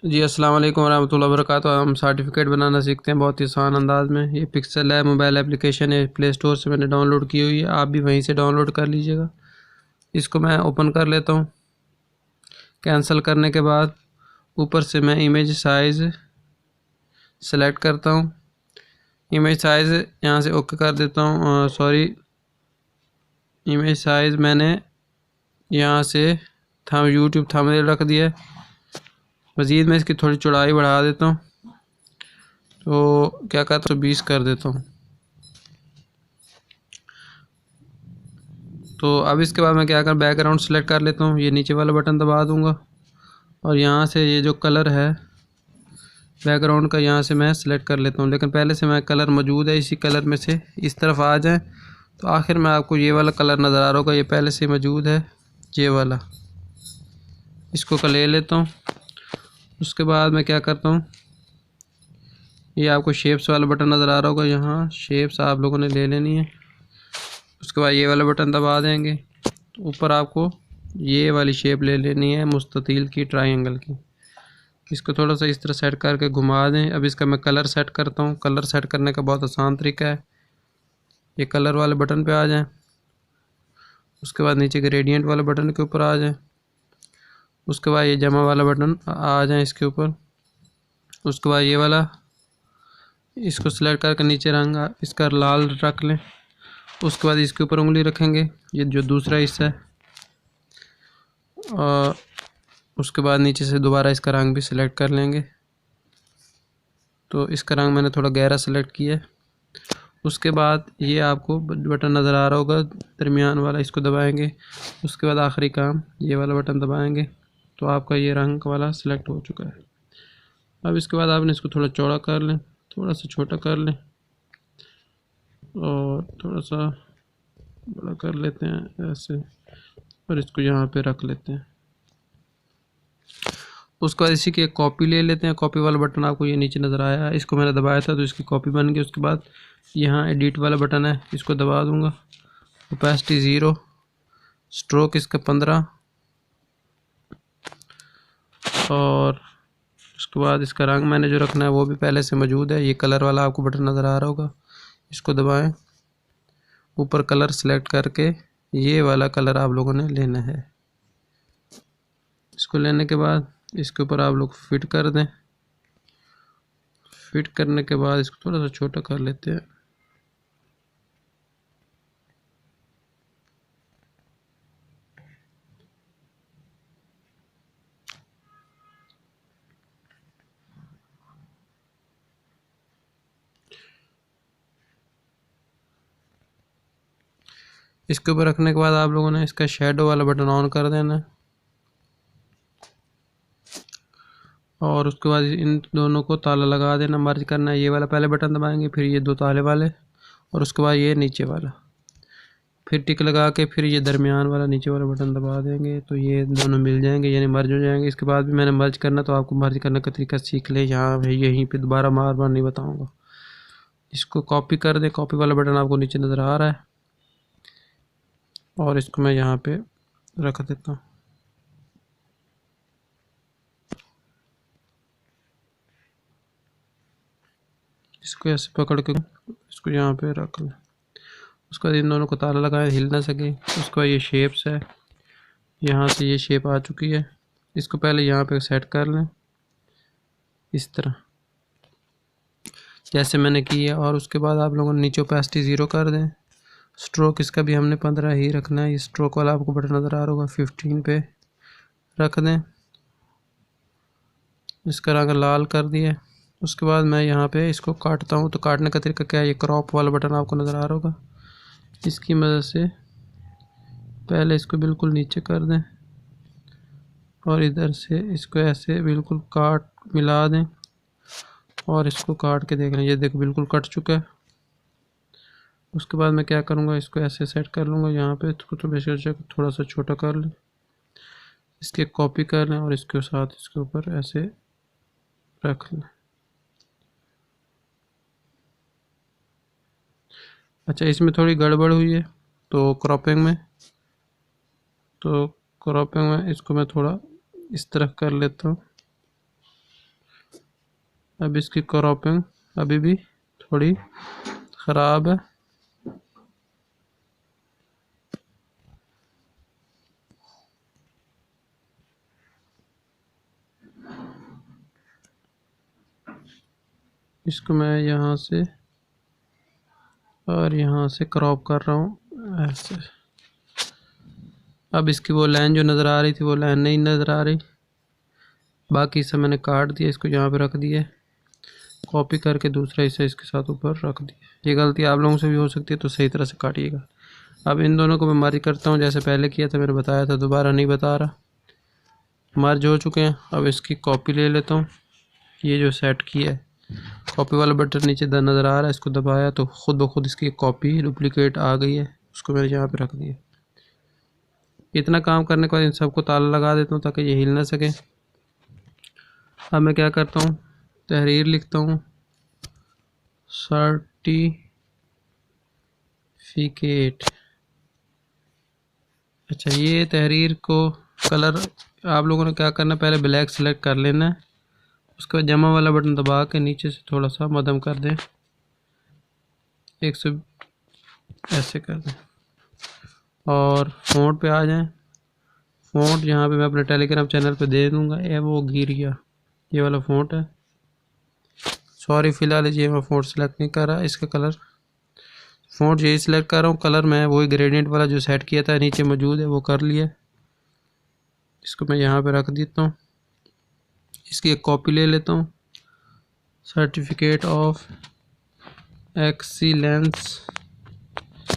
जी अस्सलाम वालेकुम वरहमतुल्लाहि वबरकातुहू। हम सर्टिफ़िकेट बनाना सीखते हैं बहुत ही आसान अंदाज में। ये पिक्सल है, मोबाइल एप्लीकेशन है, प्ले स्टोर से मैंने डाउनलोड की हुई है, आप भी वहीं से डाउनलोड कर लीजिएगा। इसको मैं ओपन कर लेता हूँ। कैंसिल करने के बाद ऊपर से मैं इमेज साइज़ सेलेक्ट करता हूँ। इमेज साइज़ यहाँ से ओके कर देता हूँ। इमेज साइज़ मैंने यहाँ से यूट्यूब थंबनेल रख दिया है। मज़ीद मैं इसकी थोड़ी चौड़ाई बढ़ा देता हूँ, तो क्या करता हूँ 20 कर देता हूँ। तो अब इसके बाद मैं क्या कर बैकग्राउंड सेलेक्ट कर लेता हूँ। ये नीचे वाला बटन दबा दूँगा और यहाँ से ये जो कलर है बैकग्राउंड का यहाँ से मैं सेलेक्ट कर लेता हूँ। लेकिन पहले से मैं कलर मौजूद है, इसी कलर में से इस तरफ आ जाए तो आखिर में आपको ये वाला कलर नज़र आ रहा होगा। ये पहले से मौजूद है, ये वाला। इसको ले लेता हूँ। उसके बाद मैं क्या करता हूँ, ये आपको शेप्स वाला बटन नज़र आ रहा होगा, यहाँ शेप्स आप लोगों ने ले लेनी है। उसके बाद ये वाला बटन दबा देंगे तो ऊपर आपको ये वाली शेप ले लेनी है, मुस्ततील की, ट्रायंगल की। इसको थोड़ा सा इस तरह सेट करके घुमा दें। अब इसका मैं कलर सेट करता हूँ। कलर सेट करने का बहुत आसान तरीका है। ये कलर वाले बटन पे आ जाएं, उसके बाद नीचे ग्रेडियंट वाले बटन के ऊपर आ जाएं, उसके बाद ये जमा वाला बटन आ जाएं इसके ऊपर। उसके बाद ये वाला, इसको सेलेक्ट करके नीचे रंग इसका लाल रख लें। उसके बाद इसके ऊपर उंगली रखेंगे, ये जो दूसरा हिस्सा है, और उसके बाद नीचे से दोबारा इसका रंग भी सिलेक्ट कर लेंगे। तो इसका रंग मैंने थोड़ा गहरा सेलेक्ट किया है। उसके बाद ये आपको बटन नज़र आ रहा होगा दरमियान वाला, इसको दबाएंगे। उसके बाद आखिरी काम ये वाला बटन दबाएंगे तो आपका ये रंग वाला सिलेक्ट हो चुका है। अब इसके बाद आपने इसको थोड़ा चौड़ा कर लें, थोड़ा सा छोटा कर लें और थोड़ा सा बड़ा कर लेते हैं ऐसे, और इसको यहाँ पे रख लेते हैं। उसके बाद इसी की एक कॉपी ले लेते हैं। कॉपी वाला बटन आपको ये नीचे नज़र आया है, इसको मैंने दबाया था तो इसकी कॉपी बन गई। उसके बाद यहाँ एडिट वाला बटन है, इसको दबा दूँगा। ओपेसिटी 0, स्ट्रोक इसका 15, और उसके बाद इसका रंग मैंने जो रखना है वो भी पहले से मौजूद है। ये कलर वाला आपको बटन नज़र आ रहा होगा, इसको दबाएं। ऊपर कलर सेलेक्ट करके ये वाला कलर आप लोगों ने लेना है। इसको लेने के बाद इसके ऊपर आप लोग फिट कर दें। फिट करने के बाद इसको थोड़ा सा छोटा कर लेते हैं। इसके ऊपर रखने के बाद आप लोगों ने इसका शेडो वाला बटन ऑन कर देना है, और उसके बाद इन दोनों को ताला लगा देना, मर्ज करना है। ये वाला पहले बटन दबाएंगे, फिर ये दो ताले वाले, और उसके बाद ये नीचे वाला, फिर टिक लगा के फिर ये दरमियान वाला नीचे वाला बटन दबा देंगे तो ये दोनों मिल जाएंगे, यानी मर्ज हो जाएंगे। इसके बाद भी मैंने मर्ज करना, तो आपको मर्ज करने का तरीका सीख ले, यहाँ यहीं पे दोबारा बार बार नहीं बताऊँगा। इसको कॉपी कर दें। कॉपी वाला बटन आपको नीचे नज़र आ रहा है, और इसको मैं यहाँ पे रख देता हूँ। इसको ऐसे पकड़ के इसको यहाँ पे रख लें। उसके बाद इन दोनों को ताला लगाएं, हिल ना सके। उसके बाद ये शेप्स है, यहाँ से ये शेप आ चुकी है। इसको पहले यहाँ पे सेट कर लें इस तरह जैसे मैंने किया, और उसके बाद आप लोगों ने नीचे ओपेसिटी 0 कर दें। स्ट्रोक इसका भी हमने 15 ही रखना है। ये स्ट्रोक वाला आपको बटन नज़र आ रहा होगा, 15 पे रख दें। इसका रंग लाल कर दिया। उसके बाद मैं यहाँ पे इसको काटता हूँ, तो काटने का तरीका क्या है, ये क्रॉप वाला बटन आपको नज़र आ रहा होगा, इसकी मदद से पहले इसको बिल्कुल नीचे कर दें और इधर से इसको ऐसे बिल्कुल काट मिला दें, और इसको काट के देख लें। ये देखो बिल्कुल कट चुका है। उसके बाद मैं क्या करूँगा, इसको ऐसे सेट कर लूँगा यहाँ पे, इसको तो बेशक थोड़ा सा छोटा कर लें, इसके कॉपी कर लें और इसके साथ इसके ऊपर ऐसे रख लें। अच्छा, इसमें थोड़ी गड़बड़ हुई है तो क्रॉपिंग में इसको मैं थोड़ा इस तरह कर लेता हूँ। अब इसकी क्रॉपिंग अभी भी थोड़ी ख़राब है। इसको मैं यहाँ से और यहाँ से क्रॉप कर रहा हूँ ऐसे। अब इसकी वो लाइन जो नज़र आ रही थी वो लाइन नहीं नज़र आ रही, बाकी से मैंने काट दिया, इसको यहाँ पे रख दिया, कॉपी करके दूसरा हिस्सा इसके साथ ऊपर रख दिया। ये गलती आप लोगों से भी हो सकती है, तो सही तरह से काटिएगा। अब इन दोनों को मैं मर्ज करता हूँ, जैसे पहले किया था, मैंने बताया था, दोबारा नहीं बता रहा। मर्ज हो चुके हैं। अब इसकी कॉपी ले लेता हूँ। ये जो सेट किया है, कॉपी वाला बटन नीचे नज़र आ रहा है, इसको दबाया तो खुद ब खुद इसकी कॉपी डुप्लीकेट आ गई है, उसको मैंने यहाँ पे रख दिया। इतना काम करने के बाद इन सबको ताला लगा देता हूँ ताकि ये हिल ना सके। अब मैं क्या करता हूँ, तहरीर लिखता हूँ, सर्टिफिकेट। अच्छा, ये तहरीर को कलर आप लोगों ने क्या करना है, पहले ब्लैक सेलेक्ट कर लेना है, उसके बाद जमा वाला बटन दबा के नीचे से थोड़ा सा मध्यम कर दें, 100 ऐसे कर दें, और फ़ॉन्ट पे आ जाएं। फ़ॉन्ट यहाँ पे मैं अपने टेलीग्राम चैनल पे दे दूँगा, वो गिर गया, ये वाला फ़ॉन्ट है, सॉरी। फ़िलहाल ये मैं फ़ॉन्ट सेलेक्ट नहीं कर रहा, इसका कलर फ़ॉन्ट यही सिलेक्ट कर रहा हूँ। कलर मैं वही ग्रेडियंट वाला जो सेट किया था नीचे मौजूद है वो कर लिया। इसको मैं यहाँ पे रख देता हूँ। इसकी एक कॉपी ले लेता हूँ, सर्टिफिकेट ऑफ एक्सीलेंस,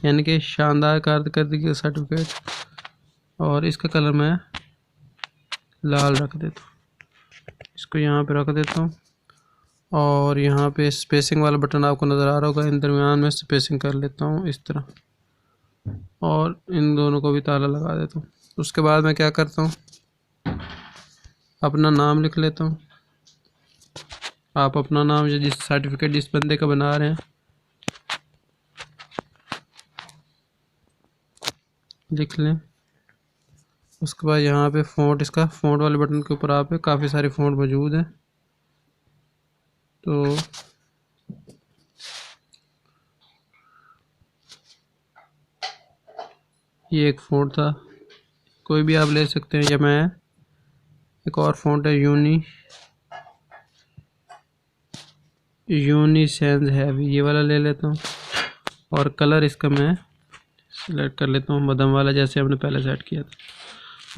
यानी कि शानदार कारकर्दगी का सर्टिफिकेट, और इसका कलर मैं लाल रख देता हूँ। इसको यहाँ पे रख देता हूँ, और यहाँ पे स्पेसिंग वाला बटन आपको नज़र आ रहा होगा, इन दरमियान में स्पेसिंग कर लेता हूँ इस तरह, और इन दोनों को भी ताला लगा देता हूँ। उसके बाद मैं क्या करता हूँ, अपना नाम लिख लेता हूँ। आप अपना नाम या जिस सर्टिफिकेट जिस बंदे का बना रहे हैं लिख लें। उसके बाद यहाँ पे फ़ॉन्ट, इसका फ़ॉन्ट वाले बटन के ऊपर आप काफ़ी सारे फ़ॉन्ट मौजूद हैं, तो ये एक फ़ॉन्ट था, कोई भी आप ले सकते हैं, या मैं एक और फ़ॉन्ट है यूनिसेंस हैवी, ये वाला ले लेता हूँ, और कलर इसका मैं सिलेक्ट कर लेता हूँ मध्यम वाला, जैसे हमने पहले सेट किया था।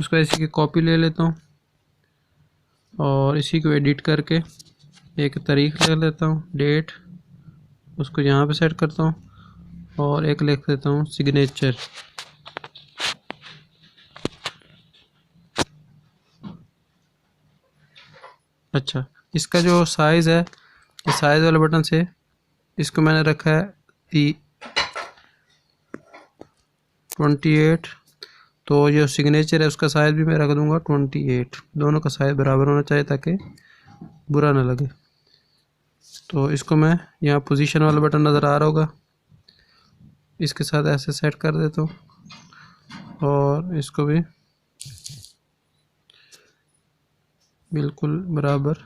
उसका इसी की कॉपी ले लेता हूँ, और इसी को एडिट करके एक तारीख ले लेता हूँ, डेट, उसको यहाँ पे सेट करता हूँ, और एक लिख देता हूँ सिग्नेचर। अच्छा, इसका जो साइज़ है, इस साइज़ वाले बटन से इसको मैंने रखा है 28, तो जो सिग्नेचर है उसका साइज़ भी मैं रख दूंगा 28। दोनों का साइज़ बराबर होना चाहिए ताकि बुरा ना लगे। तो इसको मैं यहाँ पोजीशन वाला बटन नज़र आ रहा होगा, इसके साथ ऐसे सेट कर देता हूँ, और इसको भी बिल्कुल बराबर।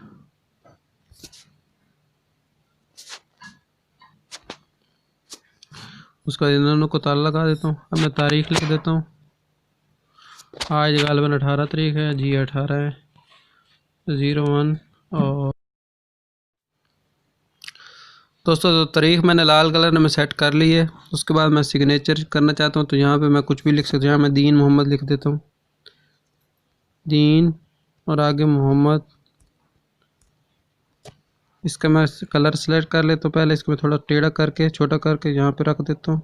उसका इन दोनों को ताला लगा देता हूँ। अब मैं तारीख लिख देता हूँ, आज गालिबन 18 तारीख है जी, 18 है 01। और दोस्तों, तो तारीख मैंने लाल कलर में सेट कर ली है। उसके बाद मैं सिग्नेचर करना चाहता हूँ, तो यहाँ पे मैं कुछ भी लिख सकता हूँ। यहाँ मैं दीन मोहम्मद लिख देता हूँ, दीन, और आगे मोहम्मद। इसका मैं कलर सेलेक्ट कर लेता हूँ, पहले इसको मैं थोड़ा टेढ़ा करके छोटा करके यहाँ पे रख देता हूँ,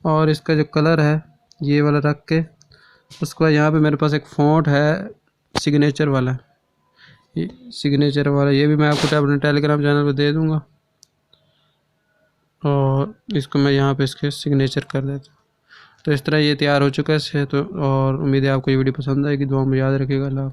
और इसका जो कलर है ये वाला रख के, उसके बाद यहाँ पे मेरे पास एक फ़ॉन्ट है सिग्नेचर वाला, ये सिग्नेचर वाला, ये भी मैं आपको अपने टेलीग्राम चैनल पे दे दूँगा, और इसको मैं यहाँ पे इसके सिग्नेचर कर देता हूँ। तो इस तरह ये तैयार हो चुका है। तो और उम्मीद है आपको ये वीडियो पसंद आएगी। दुआ में याद रखिएगा। अल्लाह।